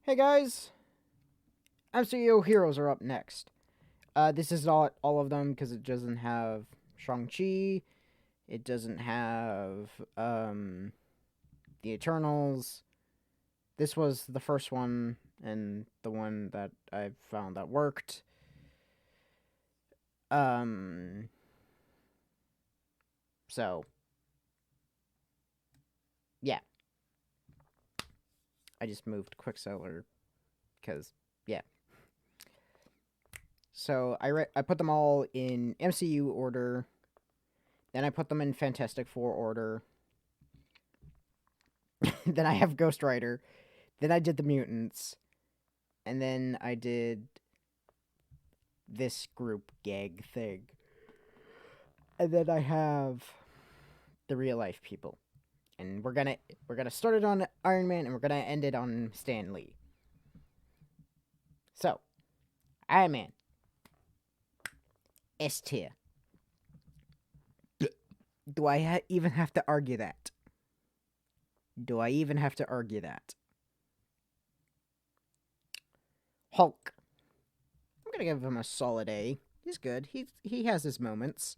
Hey guys, MCU Heroes are up next. This is not all of them because it doesn't have Shang-Chi, it doesn't have the Eternals. This was the first one and the one that I found that worked. Um, so yeah, I just moved Quicksilver because yeah. So I put them all in MCU order. Then I put them in Fantastic Four order. Then I have Ghost Rider. Then I did the mutants. And then I did this group gag thing. And then I have the real life people. And we're gonna start it on Iron Man and we're gonna end it on Stan Lee. So, Iron Man. S tier. Do I even have to argue that? Do I even have to argue that? Hulk. I'm gonna give him a solid A. He's good. He has his moments.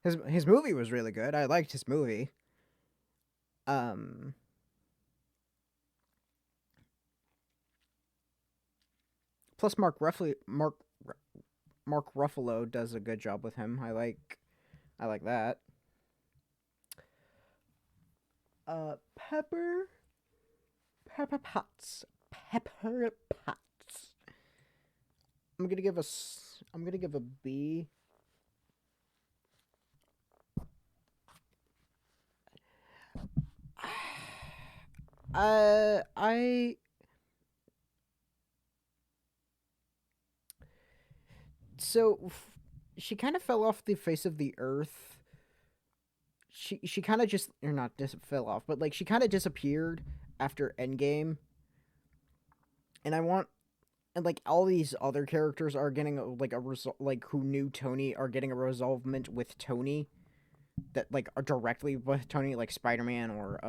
His movie was really good. I liked his movie. Um Plus Mark Ruffalo does a good job with him. I like that. Pepper Potts. Pepper Potts. I'm gonna give a B. I so she kind of fell off the face of the earth. She kind of just or not fell off, but like she kind of disappeared after Endgame. And I want and like all these other characters are getting like a result, like who knew Tony are getting a resolvement with Tony that like are directly with Tony, like Spider-Man or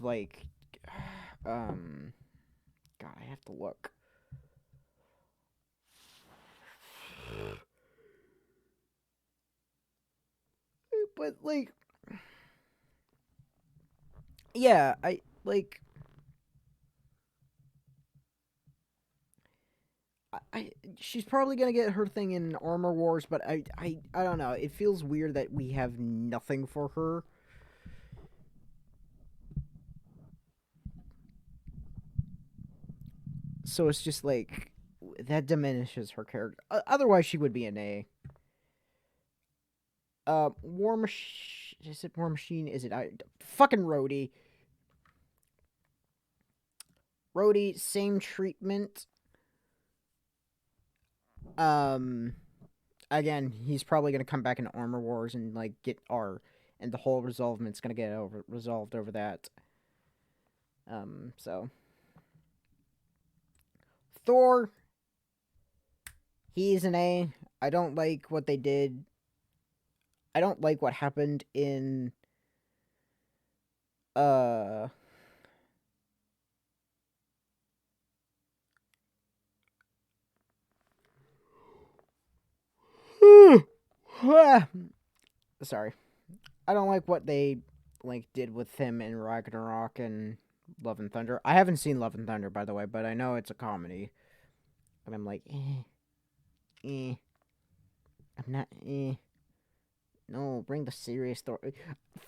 like um God, I have to look. But like yeah, I like I she's probably gonna get her thing in Armor Wars, but I don't know. It feels weird that we have nothing for her. So it's just like that diminishes her character. Otherwise, she would be an A. War Machine. Is it War Machine? Is it fucking Rhodey? Rhodey, same treatment. Um, Again, he's probably gonna come back in Armor Wars and like get R, and the whole resolvement's gonna get resolved over that. So Thor, he's an A. I don't like what they did. I don't like what happened in uh sorry. I don't like what they like did with him in Ragnarok and Love and Thunder. I haven't seen Love and Thunder by the way, but I know it's a comedy. And I'm like, eh. I'm not No, bring the serious Thor.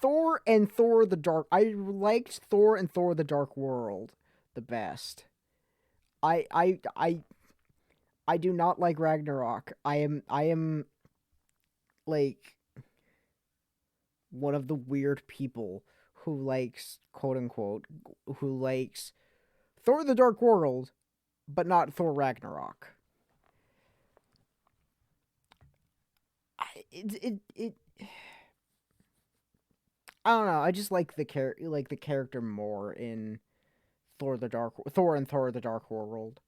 Thor and Thor the Dark. I liked Thor and Thor the Dark World the best. I I I I do not like Ragnarok. I am like one of the weird people who likes quote unquote who likes Thor the Dark World but not Thor Ragnarok. It I don't know. I just like the character more in Thor and Thor the Dark World.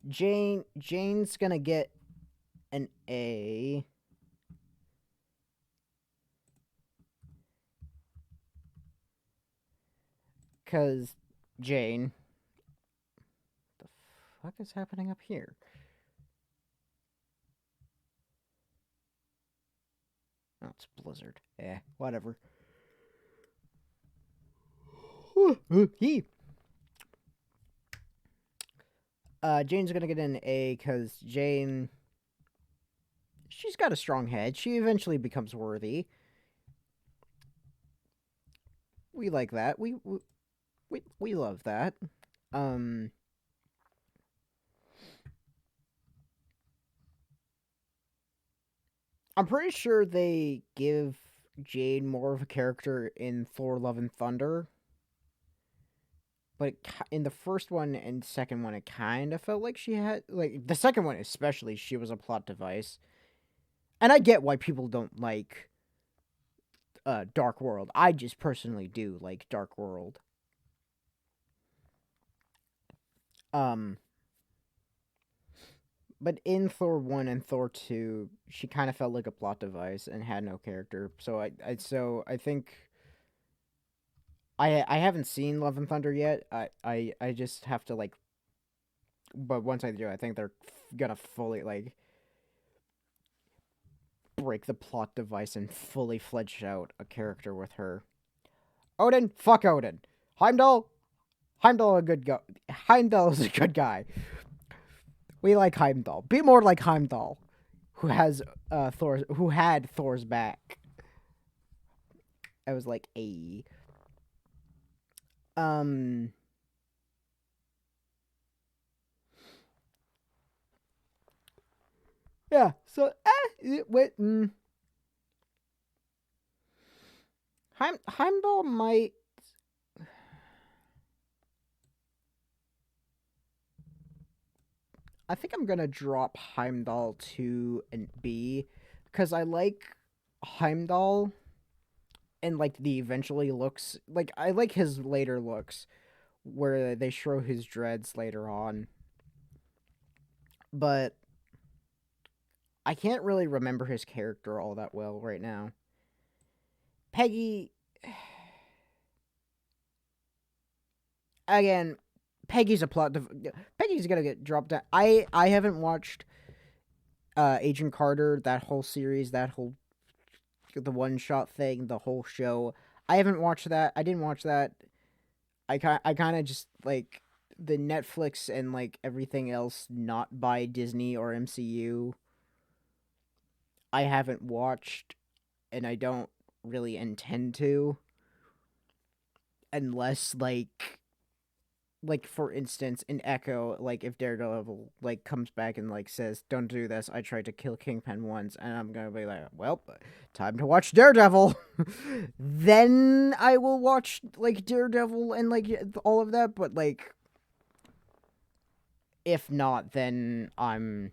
Jane's gonna get an A. Because Jane. The fuck is happening up here? Oh, it's Blizzard. Whatever. He. Jane's gonna get an A because Jane. She's got a strong head. She eventually becomes worthy. We like that. We love that. Um. I'm pretty sure they give Jane more of a character in Thor: Love and Thunder, but in the first one and second one, it kind of felt like she had the second one especially. She was a plot device, and I get why people don't like Dark World. I just personally do like Dark World. Um, but in Thor 1 and Thor 2, she kind of felt like a plot device and had no character. So I think I haven't seen Love and Thunder yet. I just have to like, but once I do, I think they're gonna fully like break the plot device and fully fledge out a character with her. Odin, fuck Odin. Heimdall, Heimdall a good guy. Heimdall is a good guy. We like Heimdall. Be more like Heimdall, who has who had Thor's back. I was like, a um. Yeah. So wait. Heimdall might. I think I'm gonna drop Heimdall to an B because I like Heimdall and like the eventually looks like I like his later looks where they show his dreads later on, but I can't really remember his character all that well right now. Peggy, again, Peggy's a plot. Peggy's gonna get dropped down. I haven't watched Agent Carter, that whole series, that whole the one shot thing, the whole show. I haven't watched that. I didn't watch that. I kind of just like the Netflix and like everything else not by Disney or MCU. I haven't watched, and I don't really intend to, unless like for instance in Echo, like if Daredevil like comes back and like says don't do this, I tried to kill Kingpin once, and I'm gonna be like, well, time to watch Daredevil. Then I will watch like Daredevil and like all of that, but like if not, then I'm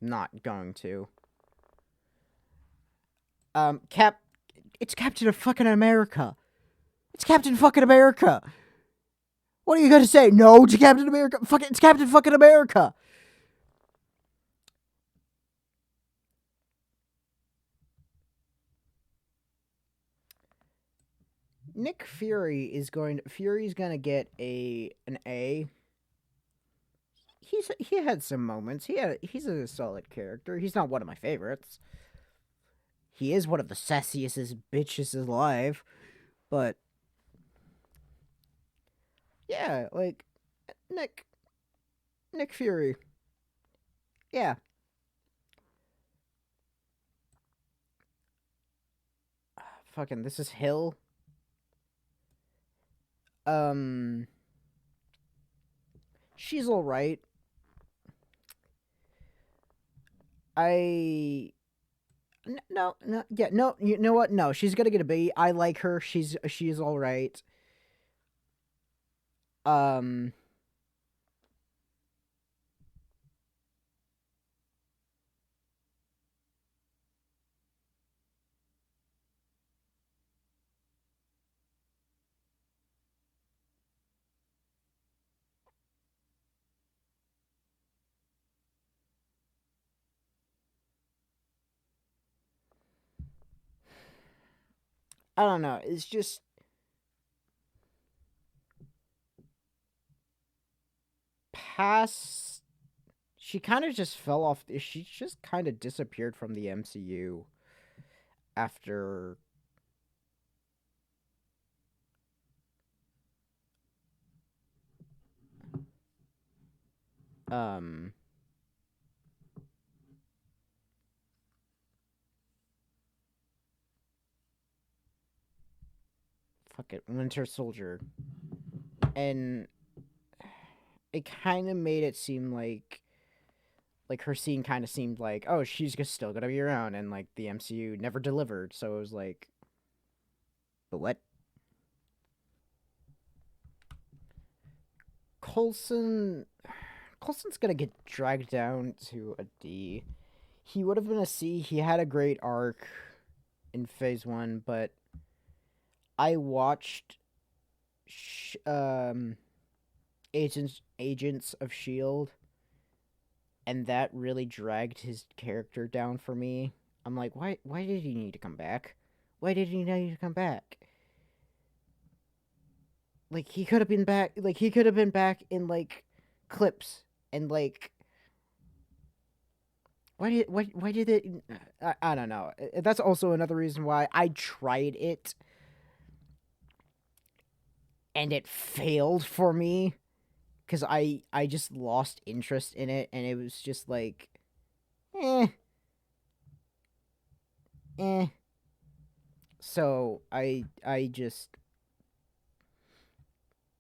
not going to. Cap It's Captain of fucking America. It's Captain fucking America. What are you gonna say? No to Captain America? Fuck it, it's Captain fucking America. Nick Fury Fury's gonna get an A. He had some moments. He's a solid character. He's not one of my favorites. He is one of the sassiest bitches alive, but yeah, like Nick Nick Fury. Yeah. Fucking this is Hill. Um she's all right. I no, yeah, no, you know what? No, she's gonna get a B. I like her. She's all right. Um, I don't know. It's just past, she kind of just fell off. She just kind of disappeared from the MCU after um fuck it, Winter Soldier. And it kind of made it seem like her scene kind of seemed like, oh, she's just still gonna be around, and like the MCU never delivered. So it was like, but what? Coulson, Coulson's gonna get dragged down to a D. He would have been a C. He had a great arc in Phase One, but I watched Agents of Shield, and that really dragged his character down for me. I'm like, why did he need to come back? Why did he need to come back? Like he could have been back. Like he could have been back in like clips and like. Why did it? I don't know. That's also another reason why I tried it and it failed for me because I just lost interest in it, and it was just like, eh, eh. So I just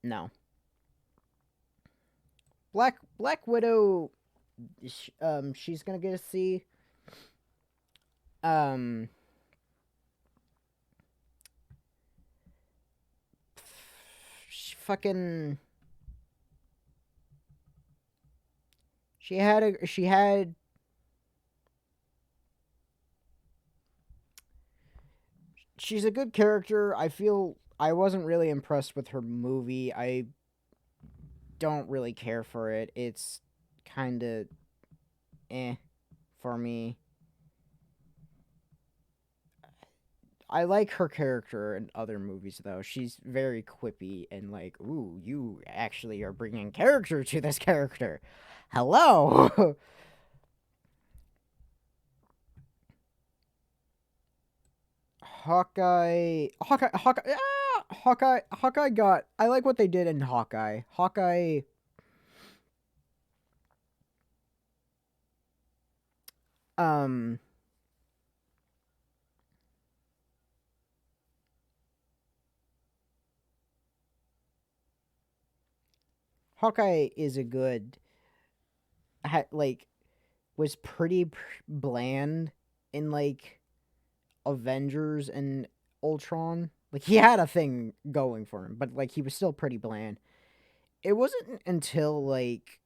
no. Black Widow, she's gonna get a C. Um, she fucking she had she's a good character. I feel I wasn't really impressed with her movie. I don't really care for it. It's kind of for me. I like her character in other movies though. She's very quippy and like, ooh, you actually are bringing character to this character. Hello. Hawkeye got. I like what they did in Hawkeye. Um, Hawkeye is a good. Like, was pretty bland in like Avengers and Ultron. Like he had a thing going for him, but like he was still pretty bland. It wasn't until like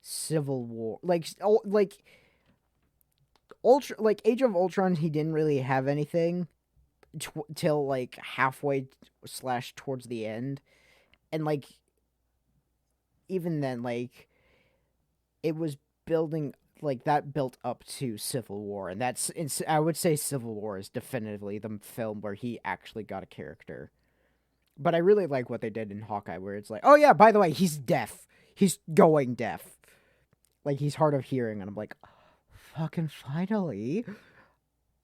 Civil War, like Ultra, like Age of Ultron, he didn't really have anything till like halfway slash towards the end, and like even then, like it was building like that built up to Civil War, and I would say Civil War is definitively the film where he actually got a character. But I really like what they did in Hawkeye, where it's like, oh yeah, by the way, he's deaf. He's going deaf. Like he's hard of hearing, and I'm like, fucking finally.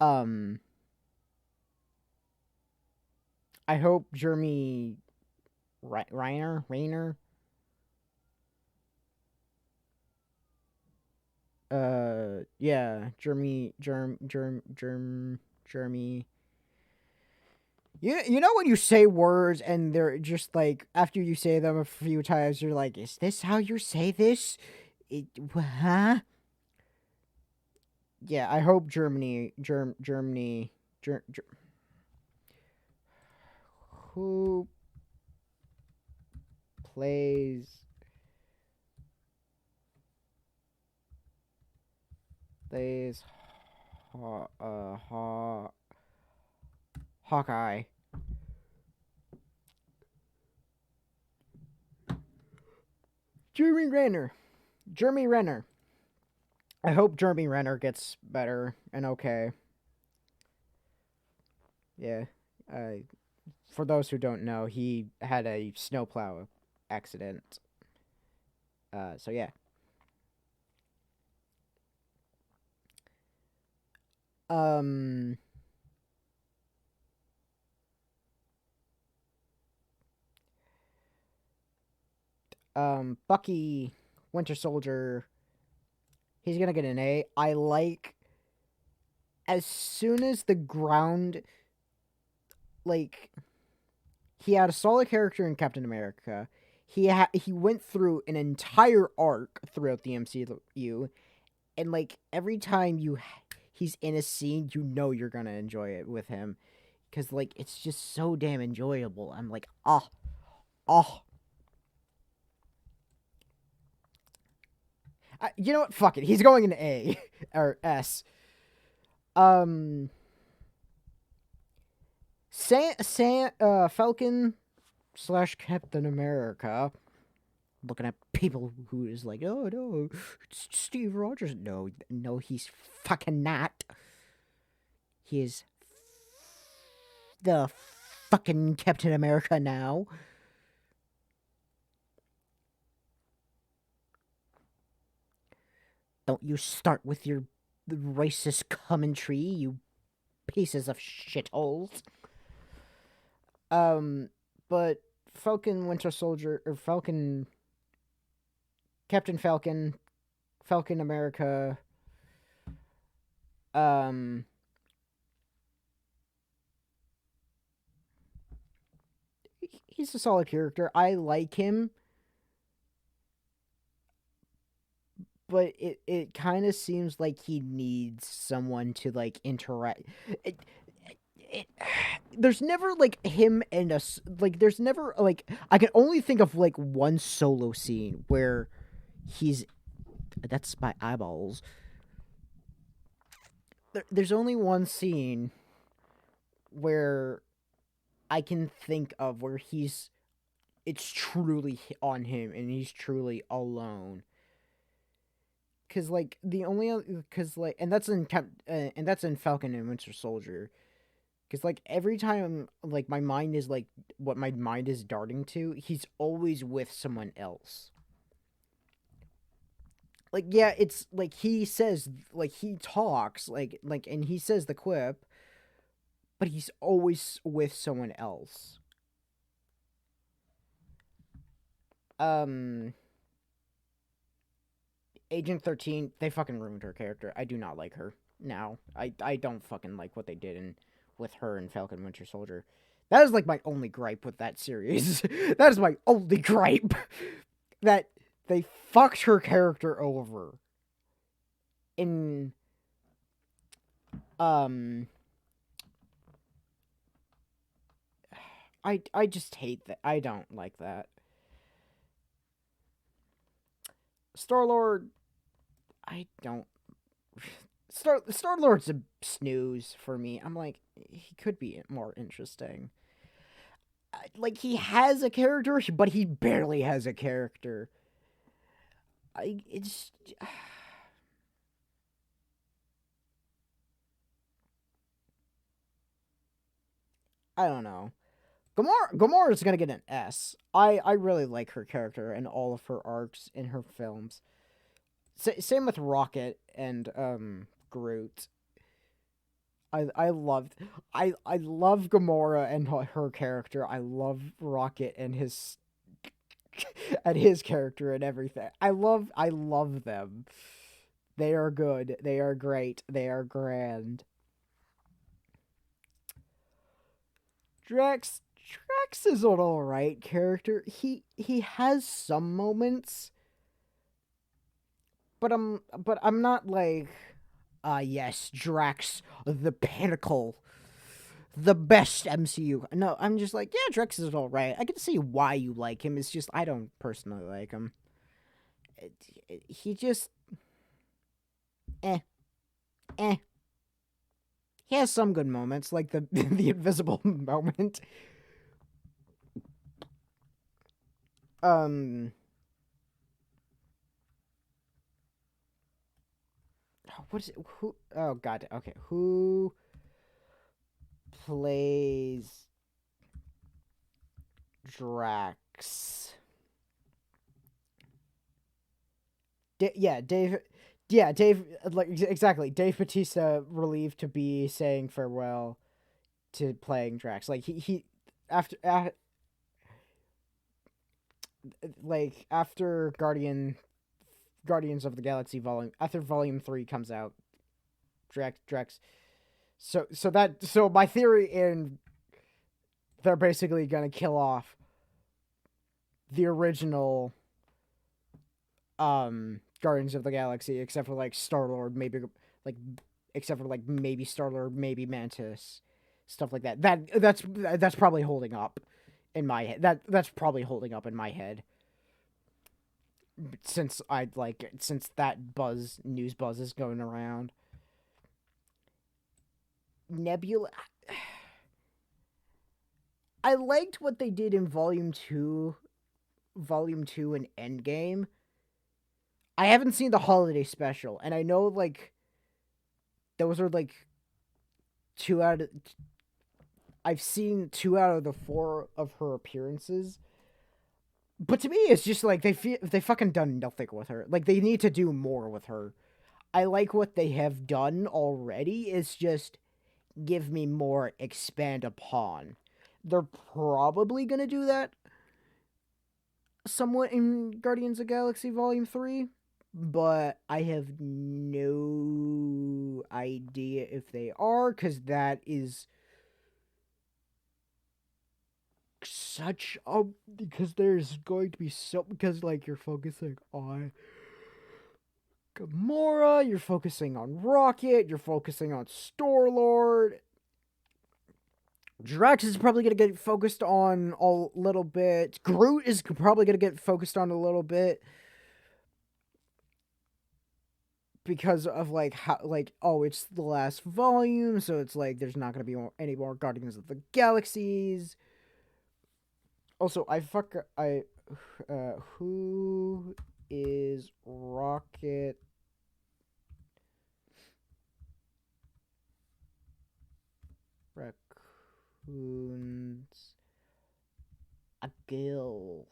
Um, I hope Jeremy Rainer. Yeah, Jeremy. You know when you say words and they're just like after you say them a few times, you're like, is this how you say this? Huh? Yeah, I hope Germany, who plays plays Hawkeye. Jeremy Renner. I hope Jeremy Renner gets better and okay. Yeah. For those who don't know, he had a snowplow accident So yeah. Um, Bucky, Winter Soldier. He's gonna get an A. I like as soon as the ground, like, he had a solid character in Captain America. He went through an entire arc throughout the MCU, and like every time he's in a scene, you know you're gonna enjoy it with him, because like it's just so damn enjoyable. I'm like, oh. You know what? Fuck it. He's going in A or S. Um, Falcon slash Captain America. Looking at people who is like, oh no, it's Steve Rogers. No, no, he's fucking not. He is the fucking Captain America now. Don't you start with your racist commentary, you pieces of shitholes. Um, but Falcon Winter Soldier or Captain Falcon, Falcon America. Um, he's a solid character. I like him, but it kind of seems like he needs someone to like interact. It, it, there's never like him and us. Like there's never like I can only think of like one solo scene where he's that's my eyeballs. There's only one scene where I can think of where it's truly on him and he's truly alone. Cause like the only cause like and that's in Falcon and Winter Soldier. Cause like every time like my mind is like what my mind is darting to, he's always with someone else. Like yeah, it's like he says like he talks like and he says the quip, but he's always with someone else. Um Agent 13, they fucking ruined her character. I do not like her now. I don't fucking like what they did with her and Falcon Winter Soldier. That is like my only gripe with that series. That is my only gripe. That they fucked her character over. In um I just hate that. I don't like that. Star Lord, I don't Star Lord's a snooze for me. I'm like, he could be more interesting. Like he has a character, but he barely has a character. It's I don't know. Gamora is gonna get an S. I really like her character and all of her arcs in her films. Same with Rocket and Groot. I love Gamora and her character. I love Rocket and his and his character and everything. I love them. They are good. They are great. They are grand. Drax is an alright character. He has some moments, but I'm not like yes, Drax the pinnacle, the best MCU. No, I'm just like, yeah, Drax is alright. I can see why you like him. It's just I don't personally like him. He just eh eh. He has some good moments, like the the invisible moment. Um, what is it? Who? Oh God. Okay, who plays Drax? Yeah, Dave. Yeah, Dave. Like exactly, Dave Bautista relieved to be saying farewell to playing Drax. Like he after like after Guardians of the Galaxy volume after Volume 3 comes out, Drax. So my theory in they're basically gonna kill off the original Guardians of the Galaxy, except for like Star-Lord, maybe like except for like maybe Star-Lord, maybe Mantis, stuff like that. That's probably holding up in my head. That's probably holding up in my head since that news buzz is going around. Nebula. I liked what they did in Volume 2 and Endgame. I haven't seen the holiday special, and I know like those are like two out of I've seen 2 out of the 4 of her appearances. But to me, it's just like they fucking done nothing with her. Like they need to do more with her. I like what they have done already. It's just give me more, expand upon. They're probably gonna do that somewhat in Guardians of the Galaxy Volume 3, but I have no idea if they are, because that is such a. Because there's going to be so. Because, like, you're focusing on Gamora, you're focusing on Rocket, you're focusing on Star-Lord. Drax is probably going to get focused on a little bit. Groot is probably going to get focused on a little bit. Because of like how it's the last volume, so it's like there's not going to be any more Guardians of the Galaxies. Also, who is Rocket? Raccoon's a girlfriend.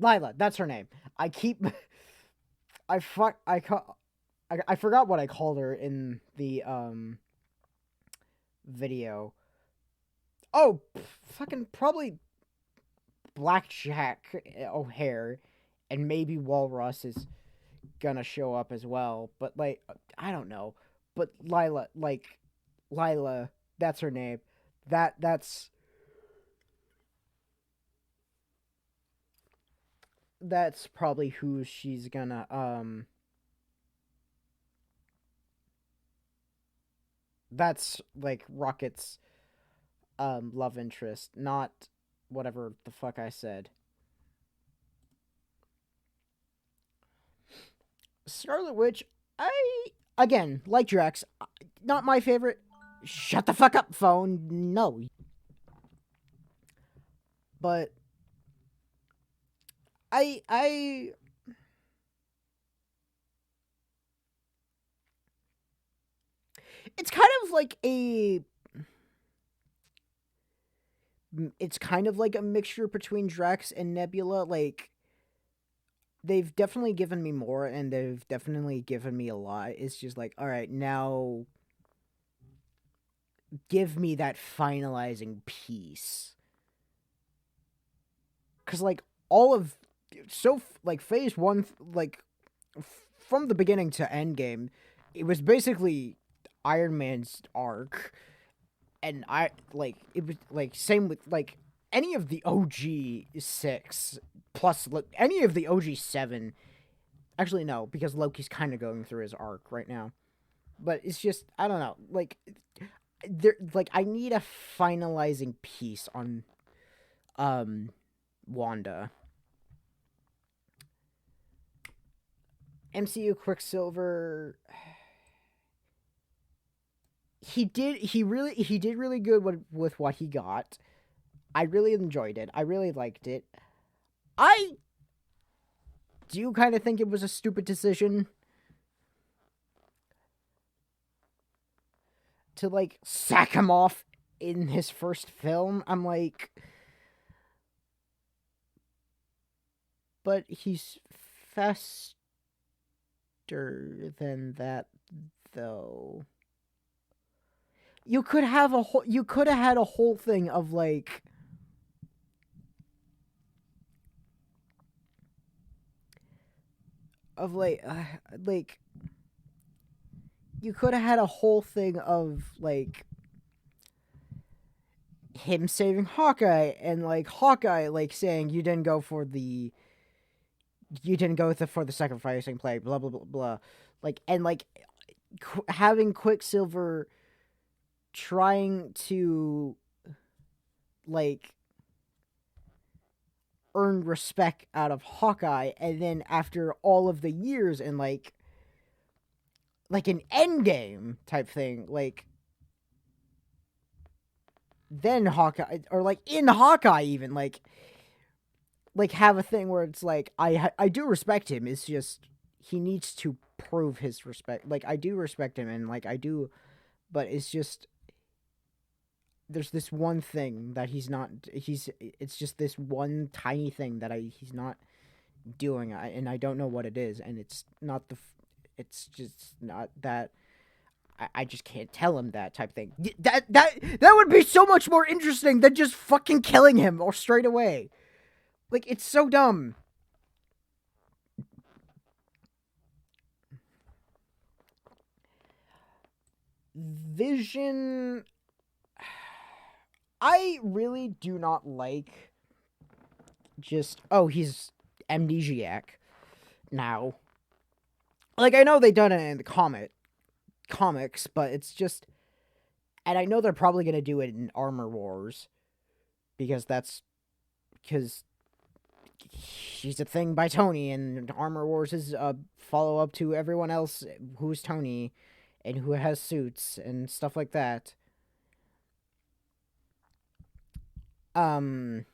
Lila, that's her name. I keep I fuck I forgot what I called her in the video. Oh, fucking probably Blackjack O'Hare, and maybe Walrus is gonna show up as well. But like, I don't know. But Lila, that's her name. That's probably who she's gonna That's like Rocket's love interest, not whatever the fuck I said. Scarlet Witch, I again like Drax, not my favorite. Shut the fuck up, phone. No, but I it's kind of like a it's kind of like a mixture between Drax and Nebula. Like they've definitely given me more, and they've definitely given me a lot. It's just like, all right, now give me that finalizing piece. Cause like all of like phase one, like from the beginning to end game, it was basically Iron Man's arc, and I like it was like same with like any of the OG 6 plus any of the OG 7. Actually, no, because Loki's kind of going through his arc right now. But it's just I don't know, like there like I need a finalizing piece on Wanda. MCU Quicksilver, he did really good with what he got. I really enjoyed it. I really liked it. I do kind of think it was a stupid decision to like sack him off in his first film. I'm like, but he's faster than that, though. You could have a whole. You could have had a whole thing of like you could have had a whole thing of like him saving Hawkeye and like Hawkeye like saying you didn't go for the sacrificing play, blah blah blah blah, like, and like having Quicksilver trying to like earn respect out of Hawkeye, and then after all of the years and like an end game type thing, like then Hawkeye, or like in Hawkeye even like have a thing where it's like I do respect him. It's just he needs to prove his respect. Like I do respect him, and like I do, but it's just there's this one thing that he's not. It's just this one tiny thing that he's not doing, and I don't know what it is, and it's not the. It's just not that. I just can't tell him that type thing. That would be so much more interesting than just fucking killing him or straight away. Like, it's so dumb. Vision. I really do not like just, oh, he's amnesiac now. Like, I know they done it in the comics, but it's just, and I know they're probably going to do it in Armor Wars, because she's a thing by Tony, and Armor Wars is a follow-up to everyone else who's Tony, and who has suits, and stuff like that. But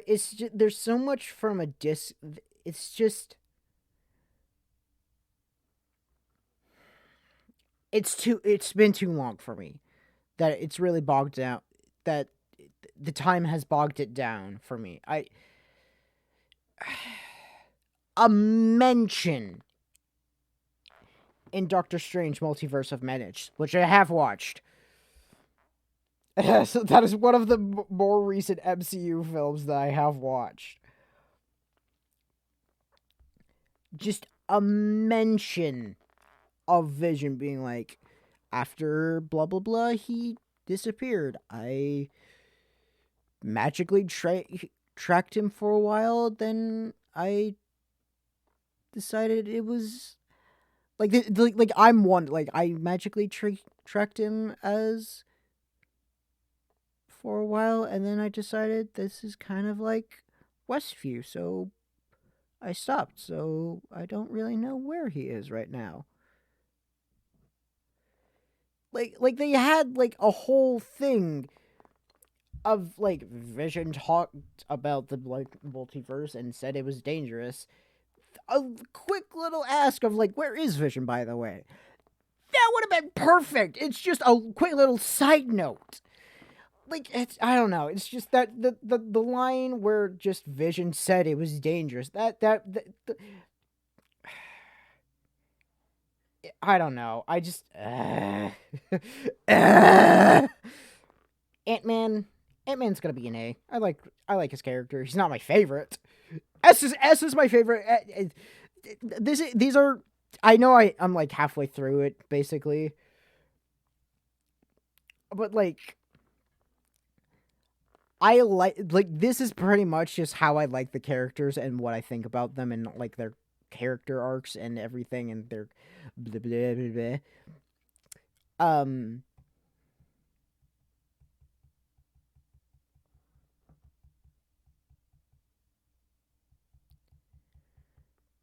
it's just, there's so much from a it's just, it's been too long for me, that it's really bogged down, that the time has bogged it down for me. A mention in Doctor Strange Multiverse of Madness, which I have watched. So that is one of the more recent MCU films that I have watched. Just a mention of Vision being like, after blah blah blah, he disappeared. I magically tracked him for a while, then I decided it was like I'm one, like I magically tracked him as for a while, and then I decided this is kind of like Westview, so I stopped. So I don't really know where he is right now. Like they had like a whole thing of like Vision talked about the like multiverse and said it was dangerous. A quick little ask of like, where is Vision, by the way? That would have been perfect. It's just a quick little side note. Like, it's, I don't know. It's just that the line where just Vision said it was dangerous. I don't know. I just Ant-Man. Ant-Man's gonna be an A. I like his character. He's not my favorite. S is my favorite. These are. I know I'm like halfway through it basically, but like I like this is pretty much just how I like the characters and what I think about them and like their character arcs and everything and their blah, blah, blah, blah.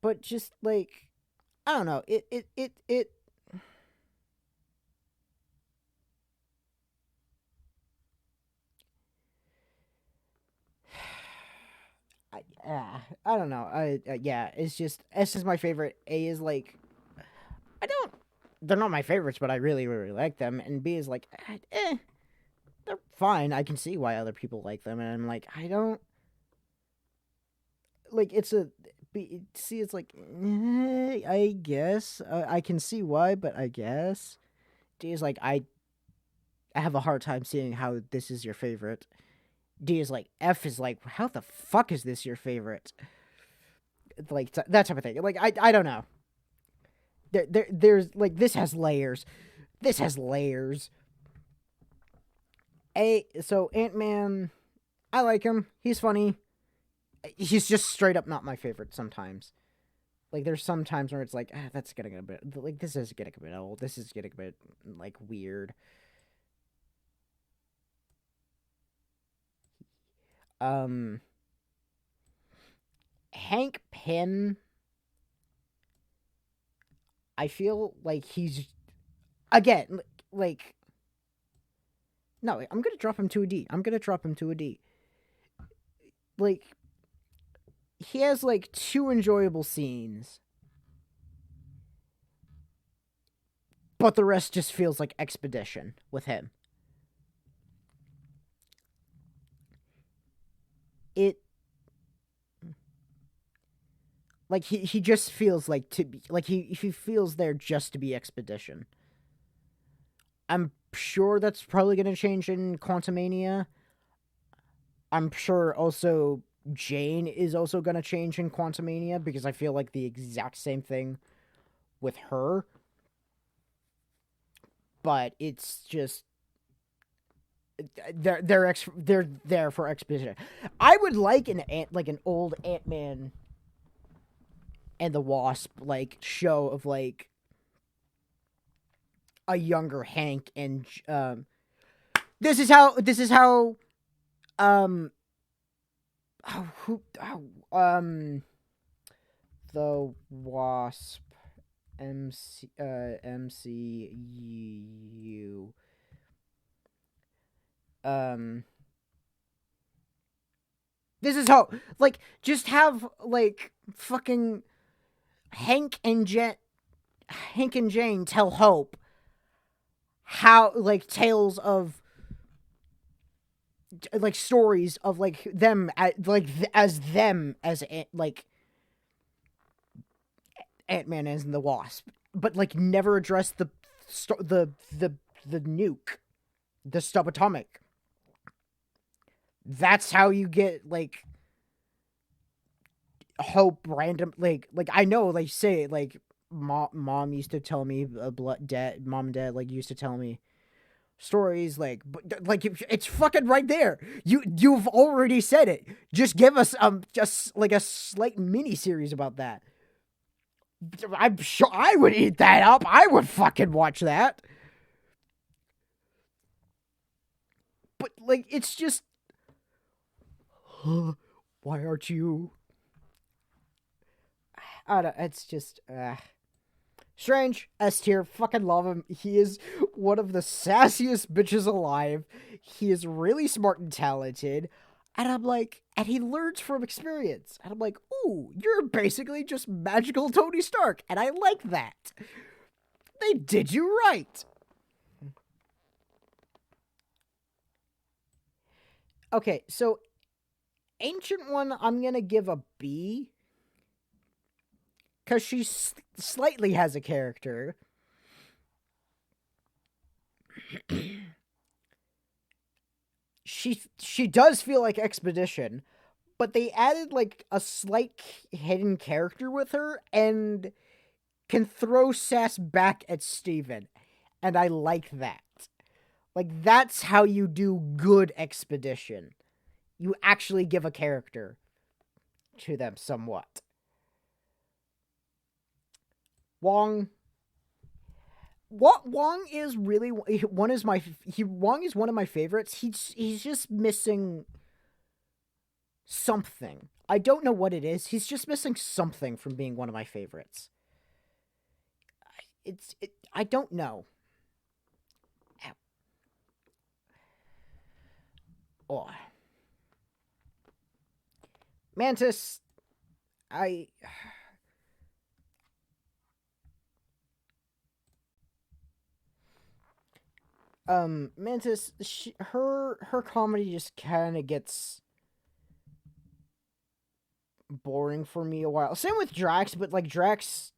But just like I don't know, it I don't know. Yeah, it's just S is my favorite. A is like I don't. they're not my favorites, but I really, really like them. And B is like, they're fine. I can see why other people like them, and I'm like, I don't like. It's a B. C is like, I guess I can see why, but I guess D is like, I have a hard time seeing how this is your favorite. D is like, F is like, how the fuck is this your favorite? Like that type of thing. Like I don't know. There's like this has layers. This has layers. So Ant-Man, I like him. He's funny. He's just straight up not my favorite sometimes. Like there's some times where it's like, that's getting a bit like this is getting a bit old. This is getting a bit like weird. Um Hank Pym, I feel like he's again like no, I'm gonna drop him to a D. I'm gonna drop him to a D. Like he has like two enjoyable scenes, but the rest just feels like expedition with him. It like he just feels like to be like he feels there just to be expedition. I'm sure that's probably gonna change in Quantumania. I'm sure also Jane is also gonna change in Quantumania because I feel like the exact same thing with her. But it's just they're there for exposition. I would like an old Ant-Man and the Wasp like show of like a younger Hank and this is how um the Wasp MCU this is how like just have like fucking Hank and Jane tell Hope how like tales of like stories of like them as them as like Ant-Man and the Wasp, but like never address the nuke, the subatomic. That's how you get like Hope random like I know like say like mom used to tell me mom and dad like used to tell me stories like but like it's fucking right there. You've already said it. Just give us just like a slight mini series about that. I'm sure I would eat that up. I would fucking watch that. But like it's just why aren't you I don't it's just Strange, S tier, fucking love him. He is one of the sassiest bitches alive. He is really smart and talented. And I'm like, and he learns from experience. And I'm like, ooh, you're basically just magical Tony Stark. And I like that. They did you right. Okay, so Ancient One, I'm gonna give a B. Because she slightly has a character. she does feel like Expedition, but they added like a slight hidden character with her and can throw sass back at Steven. And I like that. Like that's how you do good Expedition. You actually give a character to them somewhat. Wong Wong is really one is my Wong is one of my favorites. He's just missing something. I don't know what it is. He's just missing something from being one of my favorites. I don't know. Oh. Mantis, I Mantis, her comedy just kind of gets boring for me a while. Same with Drax, but Drax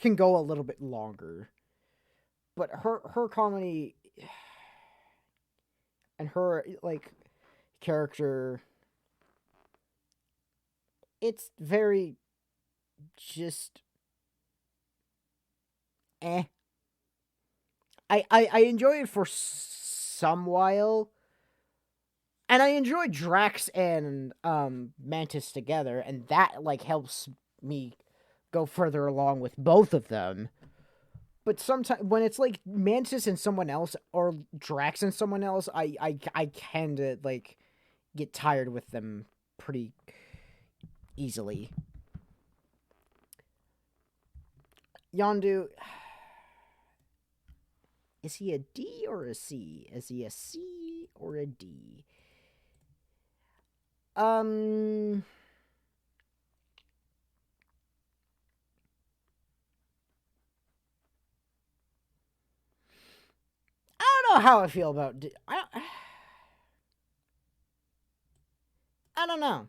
can go a little bit longer. But her comedy and her character, it's very just eh. I enjoy it for some while, and I enjoy Drax and Mantis together, and that helps me go further along with both of them. But sometimes when it's Mantis and someone else or Drax and someone else, I tend to get tired with them pretty easily. Yondu, is he a D or a C? Is he a C or a D? Um, I don't know how I feel about I don't know.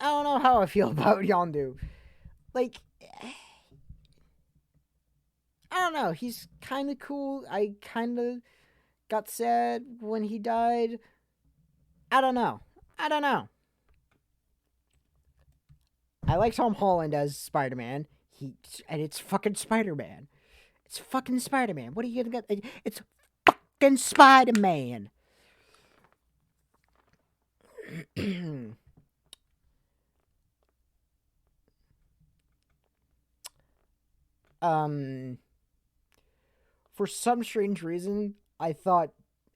I don't know how I feel about Yondu. Like, I don't know. He's kind of cool. I kind of got sad when he died. I don't know. I don't know. I like Tom Holland as Spider-Man. And it's fucking Spider-Man. It's fucking Spider-Man. What are you gonna get? It's fucking Spider-Man. um, for some strange reason, I thought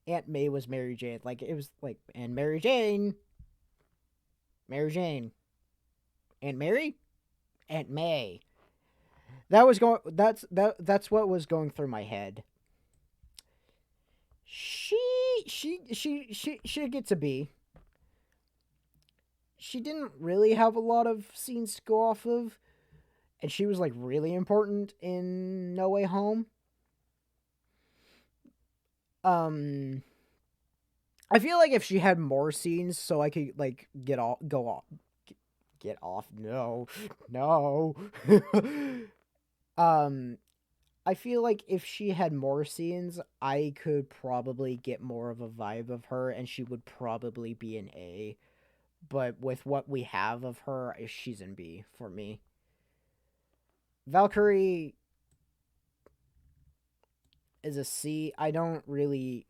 Aunt May was Mary Jane. It was and Mary Jane, Aunt Mary, Aunt May. That's what was going through my head. She gets a B. She didn't really have a lot of scenes to go off of, and she was really important in No Way Home. I feel like if she had more scenes, so I could get off, go off, get off. No, no. I feel like if she had more scenes, I could probably get more of a vibe of her, and she would probably be an A. But with what we have of her, she's in B for me. Valkyrie is a C. I don't really.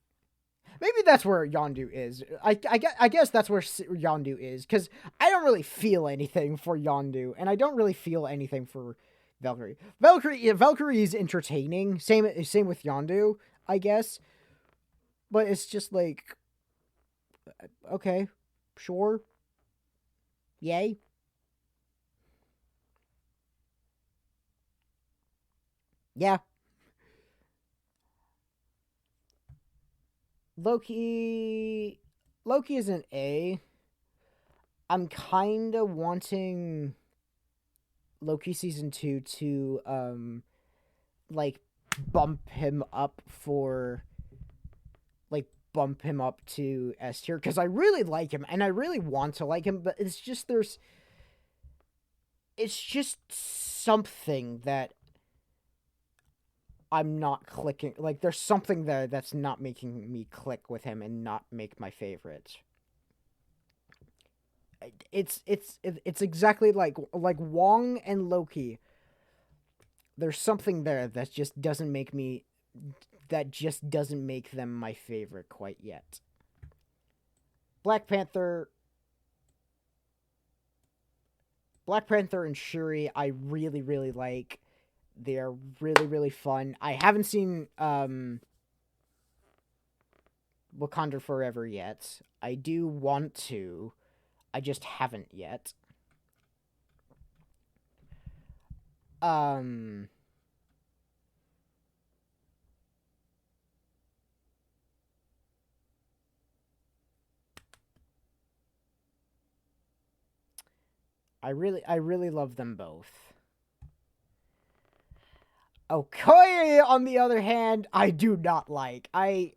Maybe that's where Yondu is. I guess that's where Yondu is, because I don't really feel anything for Yondu, and I don't really feel anything for Valkyrie. Valkyrie is entertaining. Same with Yondu, I guess. But it's just okay, sure, yay. Yeah. Loki Loki is an A. I'm kind of wanting Loki season 2 to like bump him up for bump him up to S tier, because I really like him and I really want to like him, but it's just something that I'm not clicking. There's something there that's not making me click with him and not make my favorite. It's exactly like Wong and Loki. There's something there that just doesn't make them my favorite quite yet. Black Panther Black Panther and Shuri I really really like. They're really really fun. I haven't seen Wakanda Forever yet. I do want to. I just haven't yet. Um I really love them both. Okoye, on the other hand, I do not like. I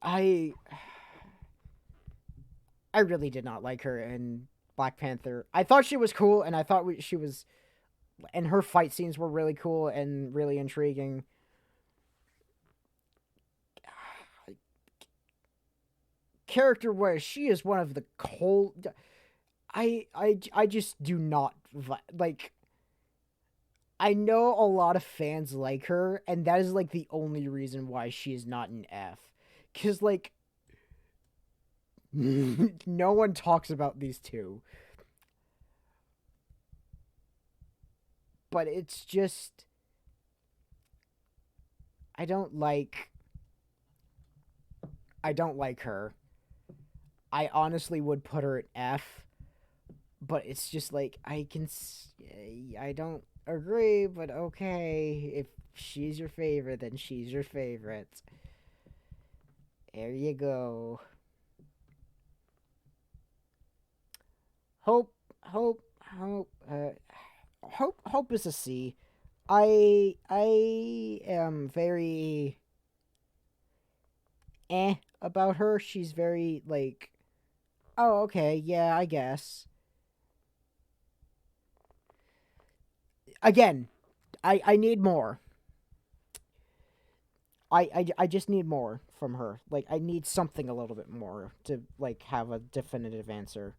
really did not like her in Black Panther. I thought she was cool, and I thought she was, and her fight scenes were really cool and really intriguing. Character wise, she is one of the cold. I just do not like. I know a lot of fans like her, and that is like the only reason why she is not an F. Cause like no one talks about these two. But it's just I don't like I don't like her. I honestly would put her at F, but it's just like I don't agree, but okay. If she's your favorite, then she's your favorite. There you go. Hope, hope, hope. Hope is a C. I am very about her. She's very like, oh okay, yeah, I guess. Again, I need more. I just need more from her. Like I need something a little bit more to like have a definitive answer.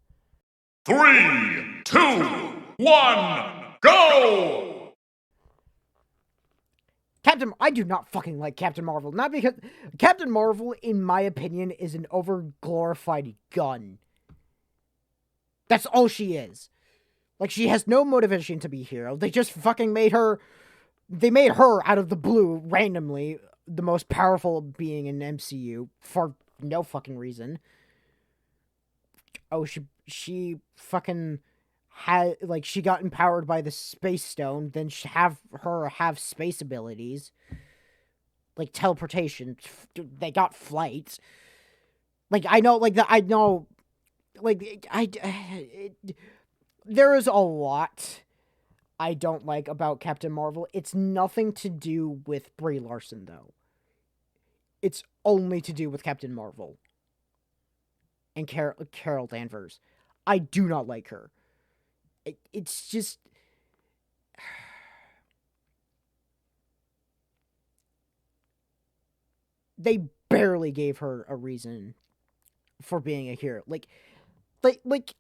Three, two, one, go! Captain, I do not fucking like Captain Marvel. Not because Captain Marvel, in my opinion, is an over glorified gun. That's all she is. Like she has no motivation to be a hero. They just fucking made her. They made her out of the blue randomly the most powerful being in MCU for no fucking reason. Oh, she fucking had like she got empowered by the space stone, then have space abilities like teleportation. They got flight. Like I know, like I know, like there is a lot I don't like about Captain Marvel. It's nothing to do with Brie Larson though. It's only to do with Captain Marvel and Carol Danvers. I do not like her. It's just they barely gave her a reason for being a hero. Like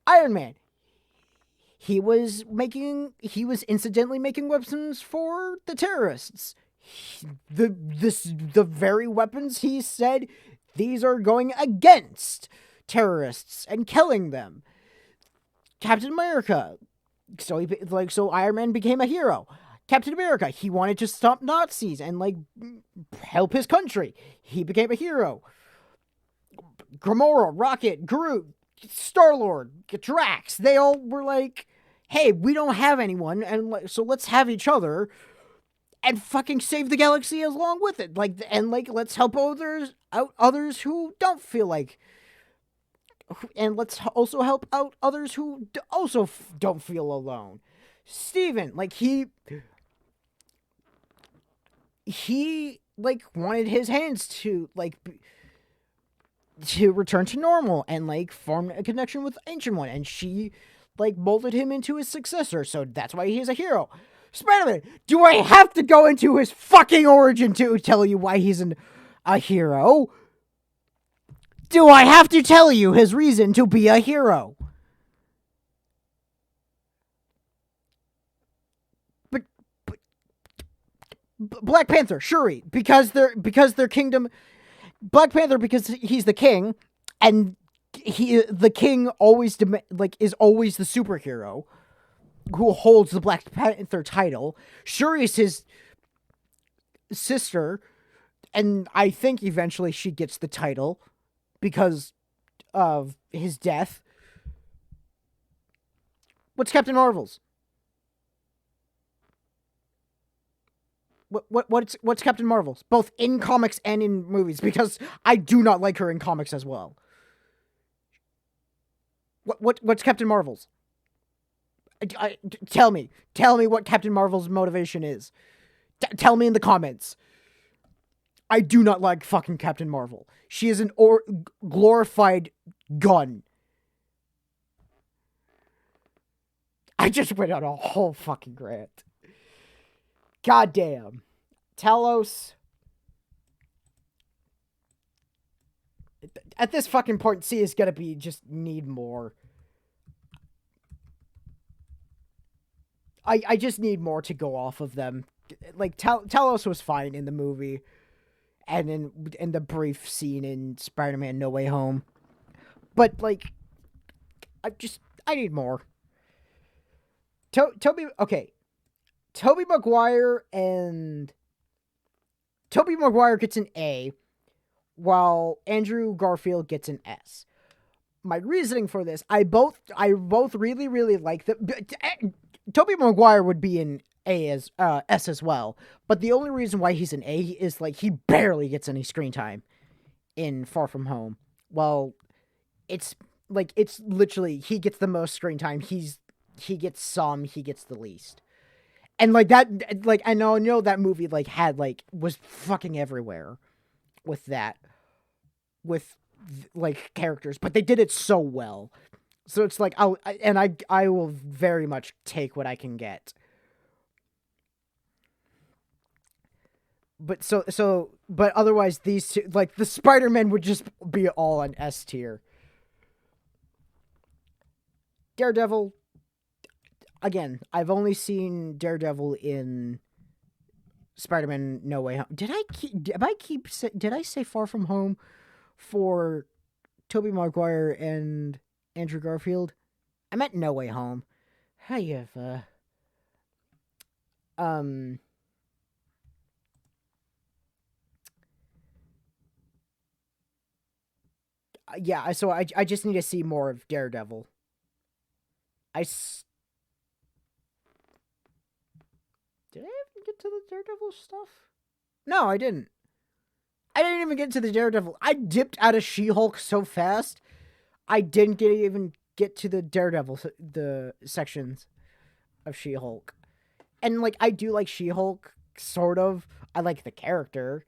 Iron Man. He was incidentally making weapons for the terrorists. The very weapons he said these are going against terrorists and killing them. Captain America. So Iron Man became a hero. Captain America, he wanted to stop Nazis and like help his country. He became a hero. Gamora, Rocket, Groot, Star-Lord, Drax, they all were like, hey, we don't have anyone, and so let's have each other and fucking save the galaxy along with it. Like, and like, let's help others who don't feel like, and let's also help out others who also don't feel alone. Steven, like he like wanted his hands to like to return to normal and like form a connection with Ancient One, and she like molded him into his successor, so that's why he's a hero. Spider-Man, do I have to go into his fucking origin to tell you why he's a hero? Do I have to tell you his reason to be a hero? But Black Panther, Shuri, because their kingdom. Black Panther because he's the king, and the king always is always the superhero who holds the Black Panther title. Shuri is his sister, and I think eventually she gets the title because of his death. What's Captain Marvel's? What's Captain Marvel's? Both in comics and in movies, because I do not like her in comics as well. What's Captain Marvel's? Tell me what Captain Marvel's motivation is. Tell me in the comments. I do not like fucking Captain Marvel. She is an glorified gun. I just went on a whole fucking rant. God damn. Talos. At this fucking point, C is gonna be just need more. I just need more to go off of them. Like, Talos was fine in the movie. And in the brief scene in Spider-Man No Way Home. But, like, I need more. Tobey Maguire gets an A, while Andrew Garfield gets an S. My reasoning for this, I both really, really like them. Tobey Maguire would be an S as well, but the only reason why he's an A is, like, he barely gets any screen time in Far From Home. Well, it's literally, he gets the most screen time. He gets some, he gets the least. And, like, that, like, I know that movie, like, was fucking everywhere with that. With, like, characters. But they did it so well. So it's like, I will very much take what I can get. But but otherwise, these two, like, the Spider-Man would just be all on S tier. Daredevil, again, I've only seen Daredevil in Spider-Man No Way Home. Did I say Far From Home for Tobey Maguire and Andrew Garfield? I meant No Way Home. How you have yeah, so I just need to see more of Daredevil. Did I even get to the Daredevil stuff? No, I didn't. I didn't even get to the Daredevil. I dipped out of She-Hulk so fast, I didn't even get to the Daredevil, the sections of She-Hulk. And, like, I do like She-Hulk, sort of. I like the character.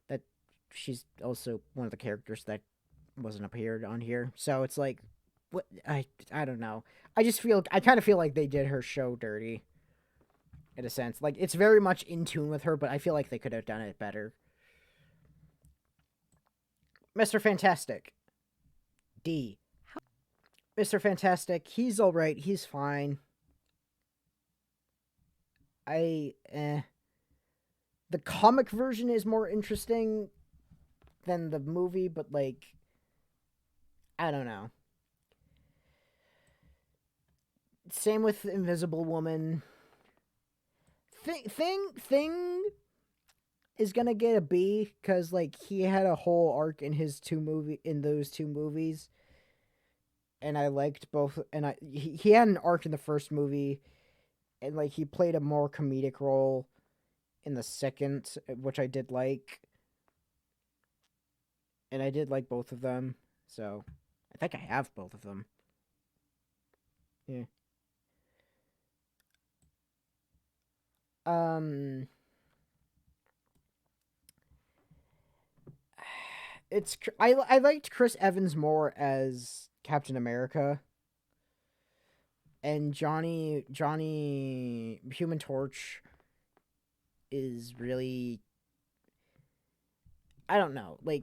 That she's also one of the characters that wasn't appeared on here. So it's like, what? I don't know. I kind of feel like they did her show dirty. In a sense. Like, it's very much in tune with her, but I feel like they could have done it better. Mr. Fantastic. D. Mr. Fantastic, he's alright. He's fine. The comic version is more interesting than the movie, but, like, I don't know. Same with Invisible Woman. Thing is gonna get a B because, like, he had a whole arc in those two movies, and I liked both. And he had an arc in the first movie, and, like, he played a more comedic role in the second, which I did like, and I did like both of them. So I think I have both of them. Yeah. I liked Chris Evans more as Captain America, and Johnny Human Torch is really, I don't know, like,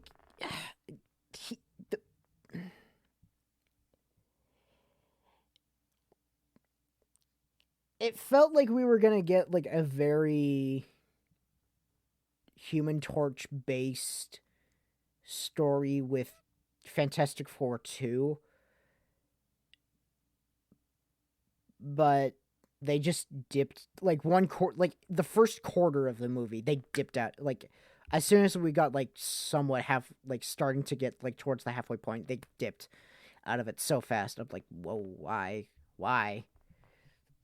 it felt like we were gonna get, like, a very Human Torch based story with Fantastic Four 2, but they just dipped, like, like, the first quarter of the movie, they dipped out, like, as soon as we got, like, somewhat starting to get, like, towards the halfway point, they dipped out of it so fast. I'm like, whoa, why?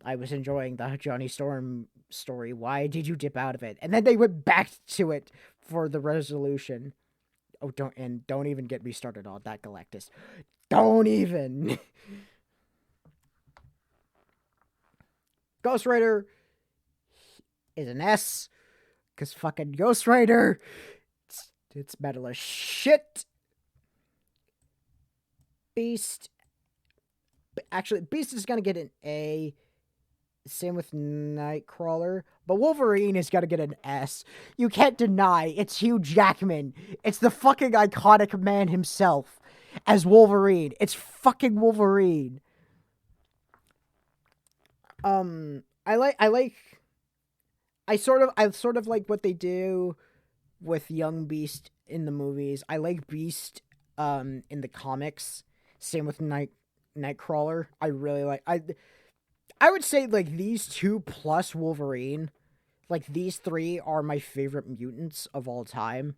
I was enjoying the Johnny Storm story. Why did you dip out of it? And then they went back to it for the resolution. Oh, don't even get me started on that Galactus. Don't even. Ghost Rider. is an S. Because fucking Ghost Rider, it's metal as shit. Beast. Actually, Beast is going to get an A. Same with Nightcrawler. But Wolverine is going to get an S. You can't deny it's Hugh Jackman. It's the fucking iconic man himself as Wolverine. It's fucking Wolverine. I sort of like what they do with young Beast in the movies. I like Beast in the comics. Same with Nightcrawler. I really like I would say like these two plus Wolverine, like these three are my favorite mutants of all time.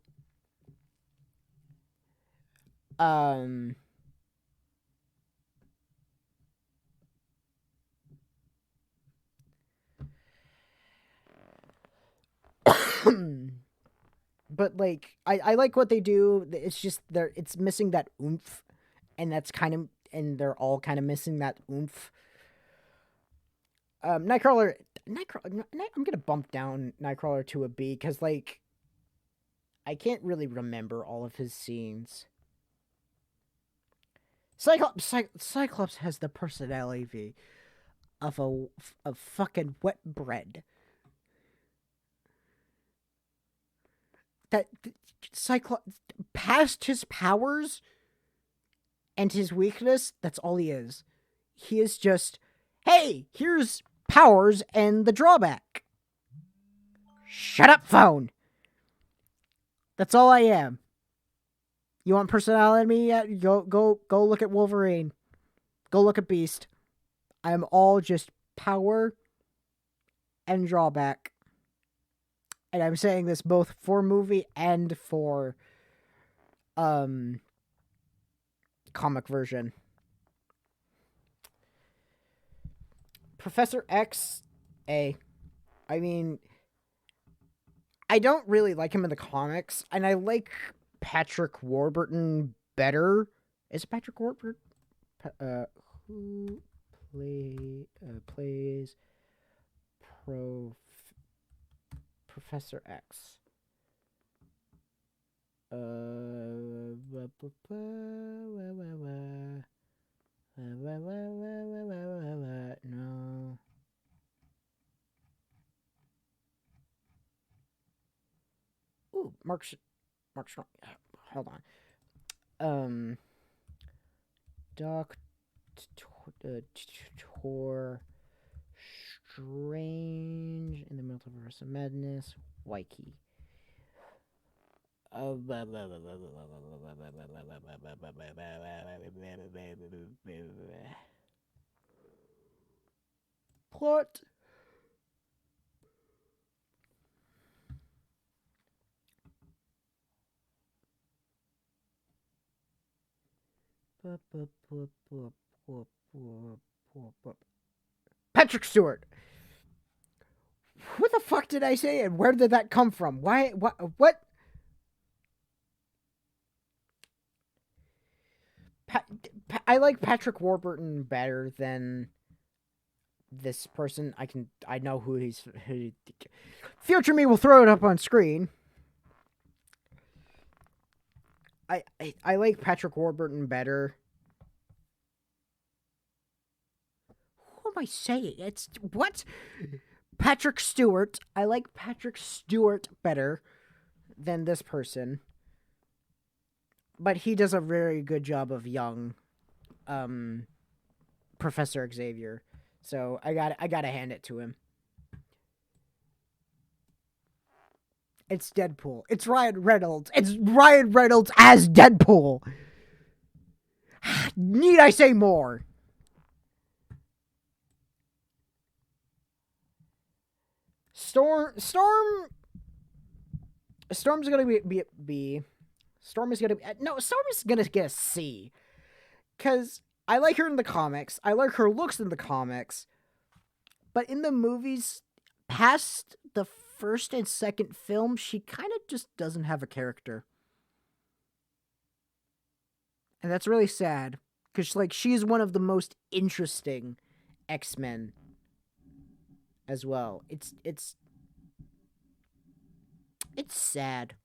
Um but like I like what they do. It's just it's missing that oomph, and they're all kind of missing that oomph. Nightcrawler, I'm gonna bump down Nightcrawler to a B because like I can't really remember all of his scenes. Cyclops has the personality of of fucking wet bread. That Cyclops, past his powers and his weakness, that's all he is. He is just, hey, here's powers and the drawback. Shut up, phone. That's all I am. You want personality? Go look at Wolverine. Go look at Beast. I'm all just power and drawback. And I'm saying this both for movie and for comic version. Professor X, A. I mean, I don't really like him in the comics, and I like Patrick Warburton better. Is it Patrick Warburton? Who plays Professor X? No. Ooh, Mark Strong. Hold on. Doctor Strange in the Multiverse of Madness. Waiki. Plot. Patrick Stewart. What the fuck did I say, and where did that come from? Why? What? I like Patrick Warburton better than this person. I know who he's. Future me will throw it up on screen. I like Patrick Warburton better. Who am I saying? It's what? Patrick Stewart. I like Patrick Stewart better than this person. But he does a very good job of young Professor Xavier. So I gotta hand it to him. It's Deadpool. It's Ryan Reynolds. It's Ryan Reynolds as Deadpool. Need I say more? Storm's gonna be B. Storm is gonna get a C. Cause I like her in the comics. I like her looks in the comics. But in the movies, past the first and second film, she kind of just doesn't have a character. And that's really sad. Because, like, she's one of the most interesting X-Men as well. It's It's sad.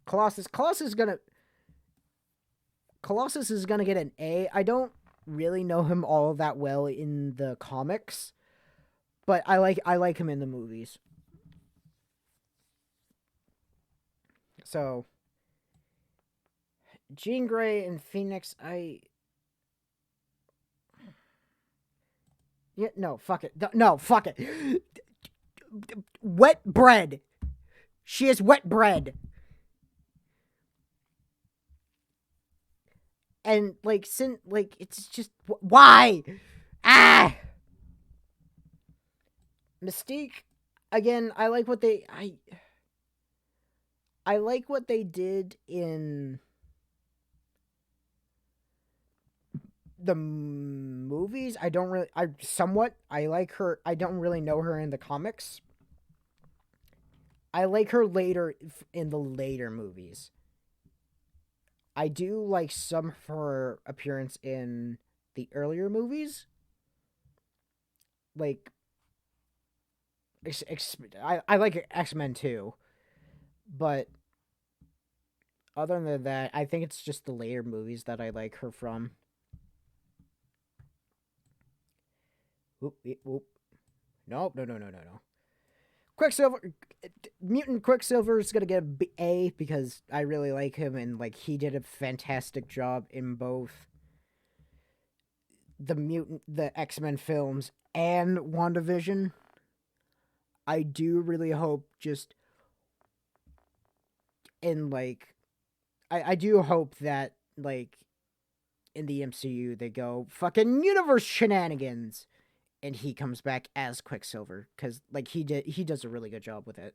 Colossus is gonna get an A. I don't really know him all that well in the comics, but I like him in the movies. So Jean Grey and Phoenix, no, fuck it. No, fuck it. Wet bread. She is wet bread. And it's just why? Ah! Mystique, again, I like what they did in the movies. I like her. I don't really know her in the comics. I like her later in the later movies. I do like some of her appearance in the earlier movies. Like, I like X-Men too, but other than that, I think it's just the later movies that I like her from. Whoop, whoop. Nope, no. Quicksilver, Mutant Quicksilver is gonna get A because I really like him and he did a fantastic job in both the X-Men films and WandaVision. I do really hope just in I do hope that in the MCU they go fucking universe shenanigans and he comes back as Quicksilver because he does a really good job with it.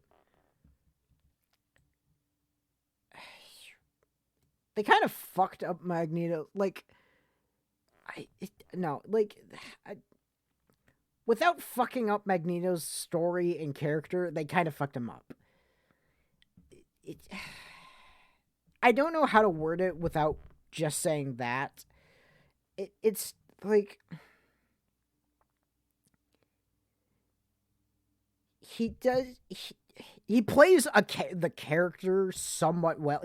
They kind of fucked up Magneto. No, without fucking up Magneto's story and character, they kind of fucked him up. It I don't know how to word it without just saying that. It's like he does he plays the character somewhat well.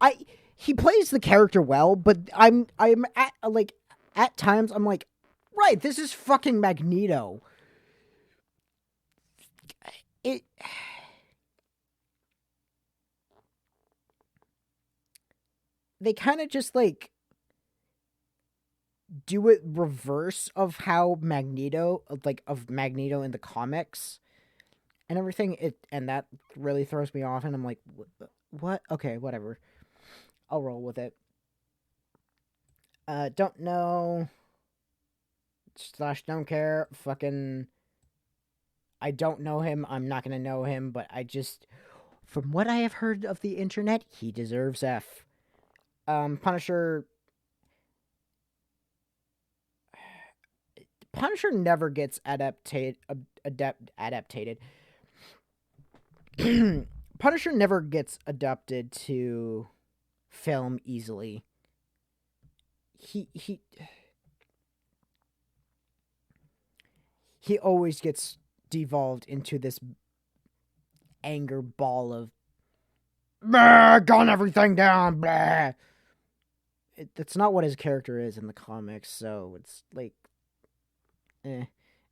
I he plays the character well, but I'm at times I'm like, right, this is fucking Magneto. It They kind of just do it reverse of how Magneto in the comics and everything. And that really throws me off, and I'm like, what? Okay, whatever. I'll roll with it. Don't know / don't care. Fucking, I don't know him. I'm not gonna know him, but from what I have heard of the internet, he deserves F. Punisher. Punisher never gets adapted. Punisher never gets adapted to film easily. He always gets devolved into this anger ball of gun everything down. Blah. That's not what his character is in the comics, so it's and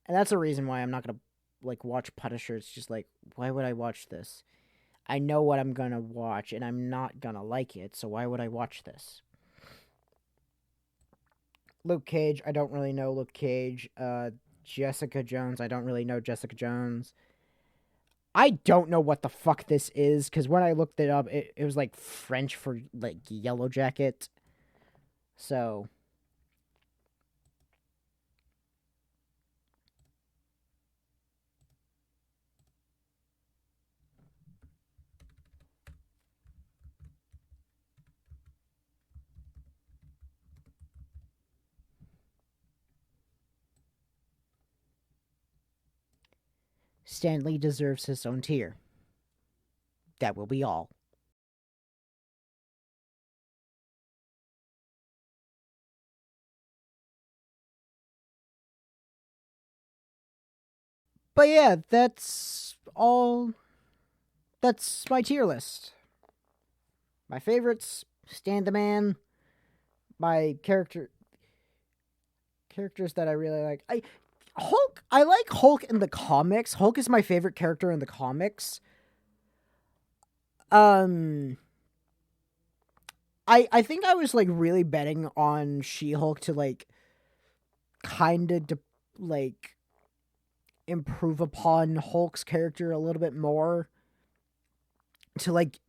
that's the reason why I'm not gonna watch Punisher. It's just why would I watch this? I know what I'm gonna watch, and I'm not gonna like it, so why would I watch this? Luke Cage, I don't really know Luke Cage. Jessica Jones, I don't really know Jessica Jones. I don't know what the fuck this is, because when I looked it up, it was French for yellow jacket. So Stan Lee deserves his own tier. That will be all. But yeah, that's all. That's my tier list. My favorites: Stan the Man. My characters that I really like. Hulk. I like Hulk in the comics. Hulk is my favorite character in the comics. I think I was like really betting on She-Hulk to like kind of like improve upon Hulk's character a little bit more. To like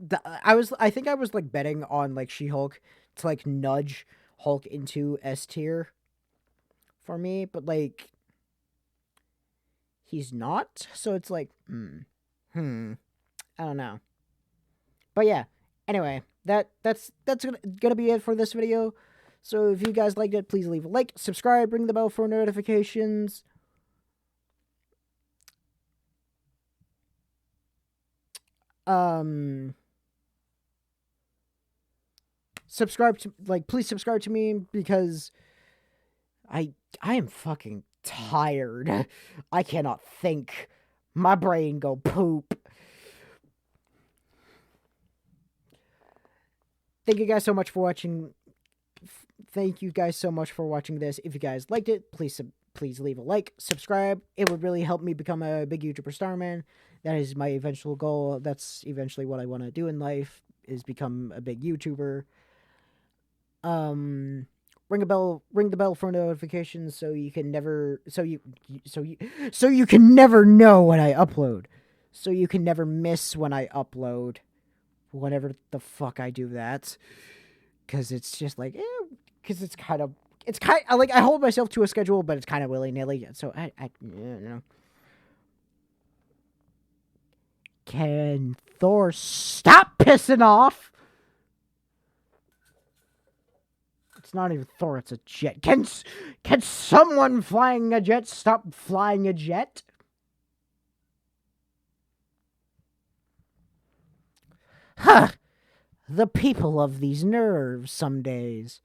I think I was like betting on like She-Hulk to like nudge Hulk into S tier for me, but like he's not. So it's like I don't know. But yeah, anyway, that's gonna be it for this video. So if you guys liked it, please leave a like, subscribe, ring the bell for notifications. Subscribe to please subscribe to me because I am fucking tired. I cannot think. My brain go poop. Thank you guys so much for watching. Thank you guys so much for watching this. If you guys liked it, please leave a like, subscribe. It would really help me become a big YouTuber star, man. That is my eventual goal. That's eventually what I want to do in life, is become a big YouTuber. Ring the bell for notifications so you can never so you can never know when I upload. So you can never miss when I upload. Whenever the fuck I do that. Cause it's just like because it's kind of like I hold myself to a schedule, but it's kind of willy-nilly. So I you know. Can Thor stop pissing off? It's not even Thor, it's a jet. Can someone flying a jet stop flying a jet? Huh. The people of these nerves some days.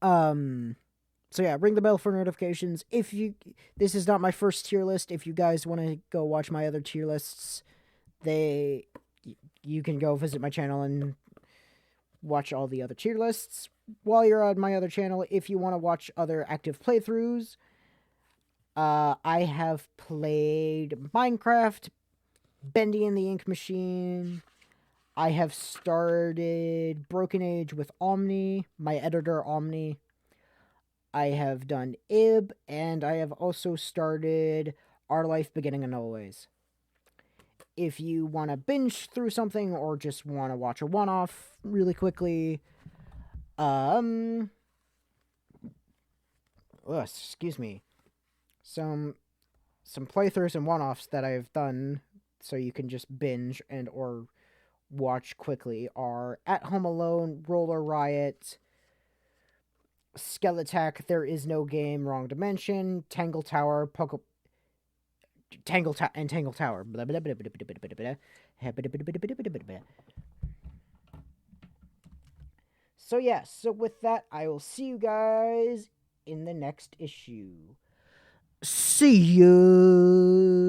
So yeah, ring the bell for notifications. This is not my first tier list. If you guys want to go watch my other tier lists, you can go visit my channel and watch all the other tier lists. While you're on my other channel, if you want to watch other active playthroughs, I have played Minecraft, Bendy and the Ink Machine. I have started Broken Age with Omni, my editor Omni. I have done IB, and I have also started Our Life Beginning and Always. If you want to binge through something or just want to watch a one-off really quickly, excuse me, some playthroughs and one-offs that I've done so you can just binge and or watch quickly are At Home Alone, Roller Riot, Skeletac, There Is No Game, Wrong Dimension, Tangle Tower, Tangle Tower. So yeah, so with that, I will see you guys in the next issue. See you.